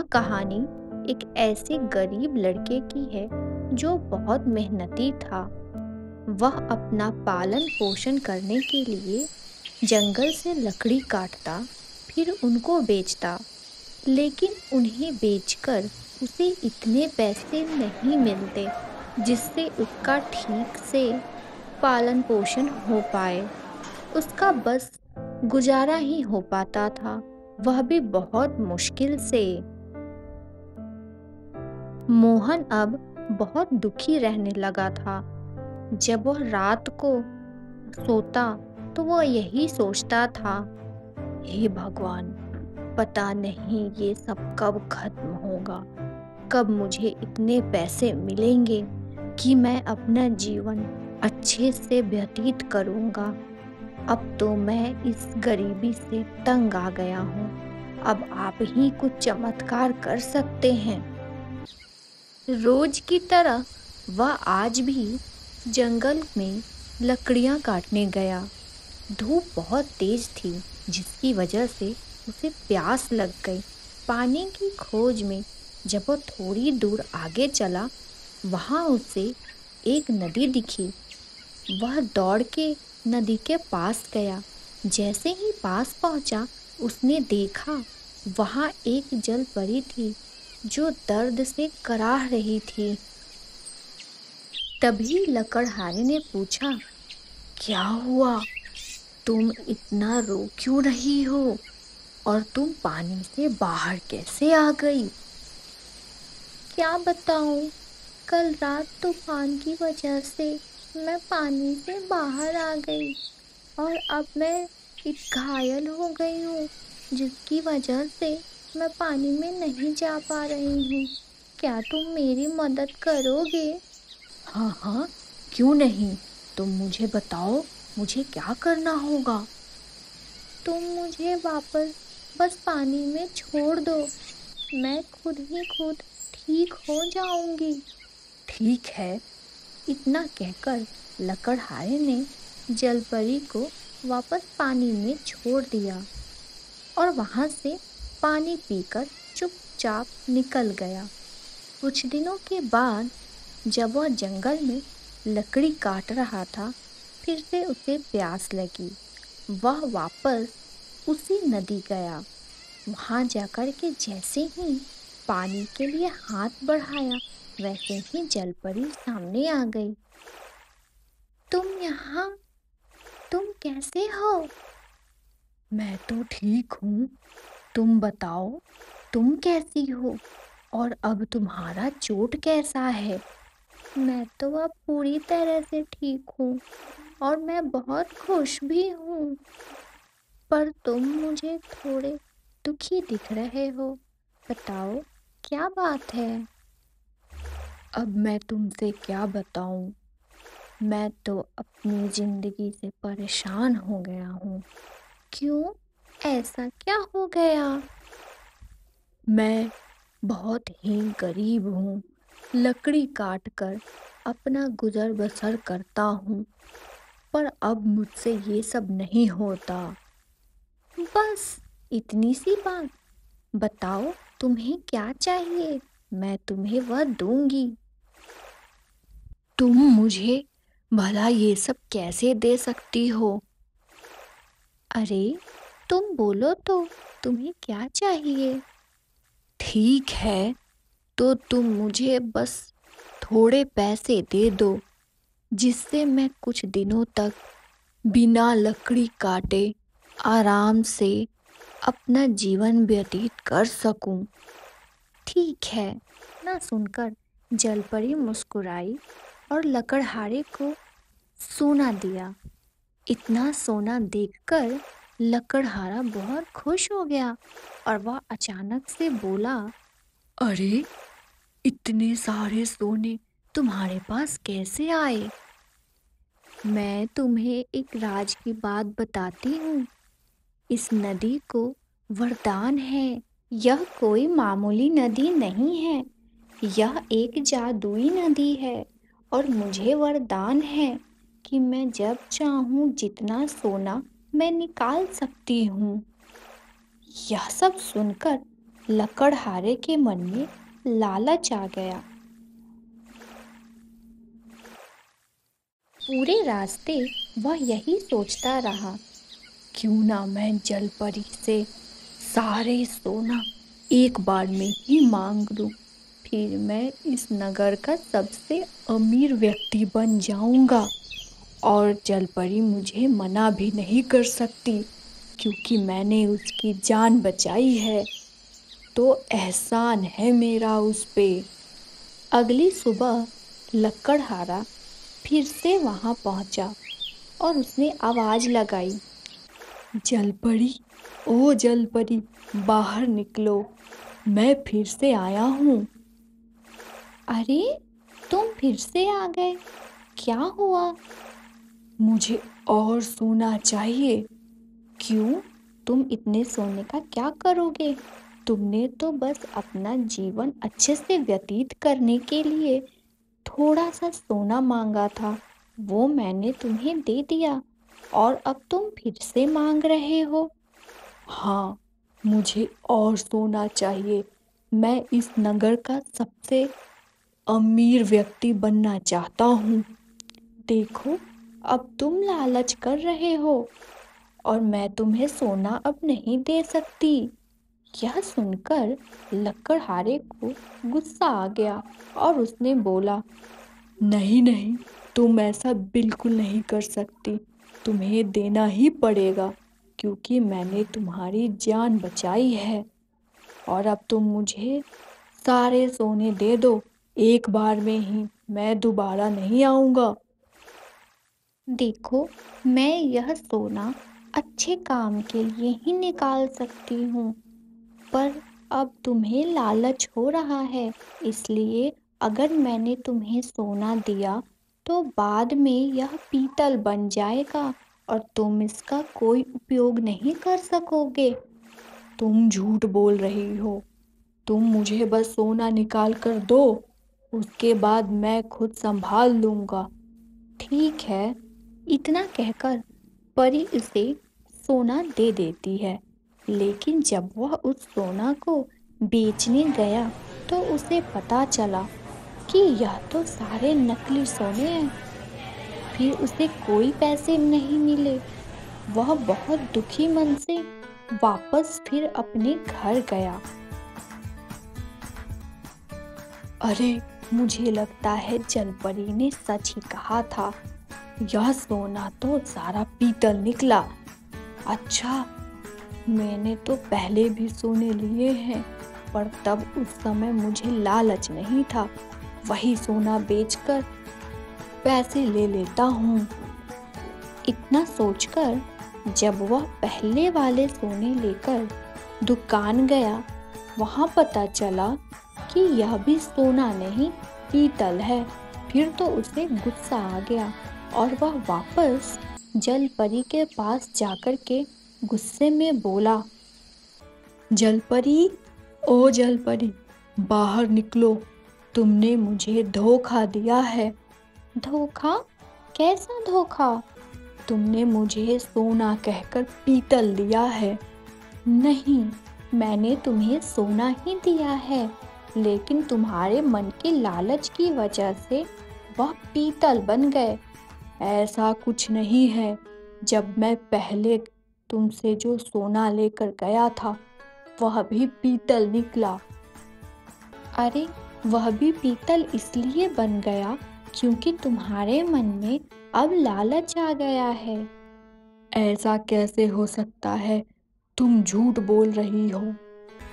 यह कहानी एक ऐसे गरीब लड़के की है जो बहुत मेहनती था। वह अपना पालन पोषण करने के लिए जंगल से लकड़ी काटता, फिर उनको बेचता। लेकिन उन्हें बेचकर उसे इतने पैसे नहीं मिलते जिससे उसका ठीक से पालन पोषण हो पाए। उसका बस गुजारा ही हो पाता था, वह भी बहुत मुश्किल से। मोहन अब बहुत दुखी रहने लगा था। जब वह रात को सोता तो वह यही सोचता था, हे भगवान, पता नहीं ये सब कब खत्म होगा, कब मुझे इतने पैसे मिलेंगे कि मैं अपना जीवन अच्छे से व्यतीत करूँगा। अब तो मैं इस गरीबी से तंग आ गया हूँ। अब आप ही कुछ चमत्कार कर सकते हैं। रोज की तरह वह आज भी जंगल में लकड़ियां काटने गया। धूप बहुत तेज थी, जिसकी वजह से उसे प्यास लग गई। पानी की खोज में जब वह थोड़ी दूर आगे चला, वहां उसे एक नदी दिखी। वह दौड़ के नदी के पास गया। जैसे ही पास पहुंचा, उसने देखा वहां एक जल परी थी जो दर्द से कराह रही थी। तभी लकड़हारे ने पूछा, क्या हुआ? तुम इतना रो क्यों रही हो? और तुम पानी से बाहर कैसे आ गई? क्या बताऊं, कल रात तूफान की वजह से मैं पानी से बाहर आ गई और अब मैं एक घायल हो गई हूँ, जिसकी वजह से मैं पानी में नहीं जा पा रही हूँ। क्या तुम मेरी मदद करोगे? हाँ हाँ, क्यों नहीं। तुम मुझे बताओ, मुझे क्या करना होगा? तुम मुझे वापस बस पानी में छोड़ दो, मैं खुद ही खुद ठीक हो जाऊंगी। ठीक है। इतना कहकर लकड़हारे ने जलपरी को वापस पानी में छोड़ दिया और वहां से पानी पीकर चुपचाप निकल गया। कुछ दिनों के बाद जब वह जंगल में लकड़ी काट रहा था, फिर से उसे प्यास लगी। वह वापस उसी नदी गया। वहां जाकर के जैसे ही पानी के लिए हाथ बढ़ाया, वैसे ही जलपरी सामने आ गई। तुम कैसे हो? मैं तो ठीक हूँ। तुम बताओ, तुम कैसी हो और अब तुम्हारा चोट कैसा है? मैं तो अब पूरी तरह से ठीक हूँ और मैं बहुत खुश भी हूँ। पर तुम मुझे थोड़े दुखी दिख रहे हो। बताओ, क्या बात है? अब मैं तुमसे क्या बताऊं? मैं तो अपनी जिंदगी से परेशान हो गया हूँ। क्यों? ऐसा क्या हो गया? मैं बहुत ही गरीब हूँ। लकड़ी काट कर अपना गुजर बसर करता हूँ, पर अब मुझसे ये सब नहीं होता। बस इतनी सी बात? बताओ, तुम्हें क्या चाहिए? मैं तुम्हें वह दूंगी। तुम मुझे भला ये सब कैसे दे सकती हो? अरे, तुम बोलो तो, तुम्हें क्या चाहिए? ठीक है, तो तुम मुझे बस थोड़े पैसे दे दो, जिससे मैं कुछ दिनों तक बिना लकड़ी काटे आराम से अपना जीवन व्यतीत कर सकूं। ठीक है। ना सुनकर जलपरी मुस्कुराई और लकड़हारे को सोना दिया। इतना सोना देखकर लकड़हारा बहुत खुश हो गया और वह अचानक से बोला, अरे, इतने सारे सोने तुम्हारे पास कैसे आए? मैं तुम्हें एक राज की बात बताती हूँ। इस नदी को वरदान है। यह कोई मामूली नदी नहीं है, यह एक जादुई नदी है और मुझे वरदान है कि मैं जब चाहूँ जितना सोना मैं निकाल सकती हूँ। यह सब सुनकर लकड़हारे के मन में लालच आ गया। पूरे रास्ते वह यही सोचता रहा, क्यों ना मैं जलपरी से सारे सोना एक बार में ही मांग लूं, फिर मैं इस नगर का सबसे अमीर व्यक्ति बन जाऊंगा और जलपरी मुझे मना भी नहीं कर सकती, क्योंकि मैंने उसकी जान बचाई है, तो एहसान है मेरा उस पे। अगली सुबह लकड़हारा फिर से वहां पहुंचा और उसने आवाज लगाई, जलपरी, ओ जलपरी, बाहर निकलो, मैं फिर से आया हूँ। अरे, तुम फिर से आ गए, क्या हुआ? मुझे और सोना चाहिए। क्यों? तुम इतने सोने का क्या करोगे? तुमने तो बस अपना जीवन अच्छे से व्यतीत करने के लिए थोड़ा सा सोना मांगा था, वो मैंने तुम्हें दे दिया और अब तुम फिर से मांग रहे हो। हाँ, मुझे और सोना चाहिए। मैं इस नगर का सबसे अमीर व्यक्ति बनना चाहता हूँ। देखो, अब तुम लालच कर रहे हो और मैं तुम्हें सोना अब नहीं दे सकती। यह सुनकर लकड़हारे को गुस्सा आ गया और उसने बोला, नहीं नहीं, तुम ऐसा बिल्कुल नहीं कर सकती। तुम्हें देना ही पड़ेगा, क्योंकि मैंने तुम्हारी जान बचाई है। और अब तुम मुझे सारे सोने दे दो, एक बार में ही, मैं दोबारा नहीं आऊँगा। देखो, मैं यह सोना अच्छे काम के लिए ही निकाल सकती हूँ, पर अब तुम्हें लालच हो रहा है, इसलिए अगर मैंने तुम्हें सोना दिया तो बाद में यह पीतल बन जाएगा और तुम इसका कोई उपयोग नहीं कर सकोगे। तुम झूठ बोल रही हो। तुम मुझे बस सोना निकाल कर दो, उसके बाद मैं खुद संभाल लूंगा। ठीक है, इतना कहकर परी उसे सोना दे देती है। लेकिन जब वह उस सोना को बेचने गया तो उसे पता चला कि यह तो सारे नकली सोने हैं। फिर उसे कोई पैसे नहीं मिले। वह बहुत दुखी मन से वापस फिर अपने घर गया। अरे, मुझे लगता है जलपरी ने सच ही कहा था, यह सोना तो सारा पीतल निकला। अच्छा, मैंने तो पहले भी सोने लिए हैं, पर तब उस समय मुझे लालच नहीं था। वही सोना बेचकर पैसे ले लेता हूँ। इतना सोचकर जब वह पहले वाले सोने लेकर दुकान गया, वहाँ पता चला कि यह भी सोना नहीं, पीतल है। फिर तो उसे गुस्सा आ गया और वह वापस जलपरी के पास जाकर के गुस्से में बोला, जलपरी, ओ जलपरी, बाहर निकलो, तुमने मुझे धोखा दिया है। धोखा? कैसा धोखा? तुमने मुझे सोना कहकर पीतल दिया है। नहीं, मैंने तुम्हें सोना ही दिया है, लेकिन तुम्हारे मन के लालच की वजह से वह पीतल बन गए। ऐसा कुछ नहीं है। जब मैं पहले तुमसे जो सोना लेकर गया था, वह भी पीतल निकला। अरे, वह भी पीतल इसलिए बन गया क्योंकि तुम्हारे मन में अब लालच आ गया है। ऐसा कैसे हो सकता है? तुम झूठ बोल रही हो।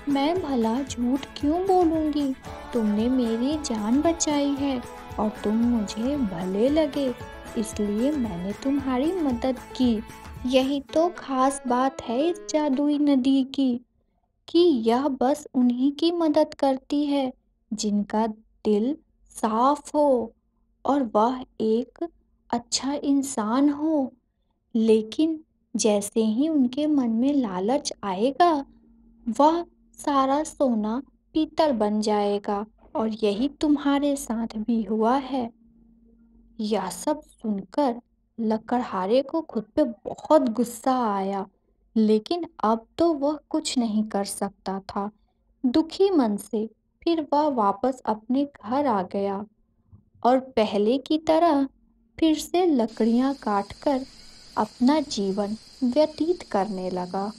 मैं भला झूठ क्यों बोलूंगी? तुमने मेरी जान बचाई है और तुम मुझे भले लगे, इसलिए मैंने तुम्हारी मदद की। यही तो खास बात है इस जादुई नदी की, कि यह बस उन्हीं की मदद करती है जिनका दिल साफ हो और वह एक अच्छा इंसान हो। लेकिन जैसे ही उनके मन में लालच आएगा, वह सारा सोना पीतल बन जाएगा और यही तुम्हारे साथ भी हुआ है। यह सब सुनकर लकड़हारे को खुद पे बहुत गुस्सा आया, लेकिन अब तो वह कुछ नहीं कर सकता था। दुखी मन से फिर वह वापस अपने घर आ गया और पहले की तरह फिर से लकड़ियां काटकर अपना जीवन व्यतीत करने लगा।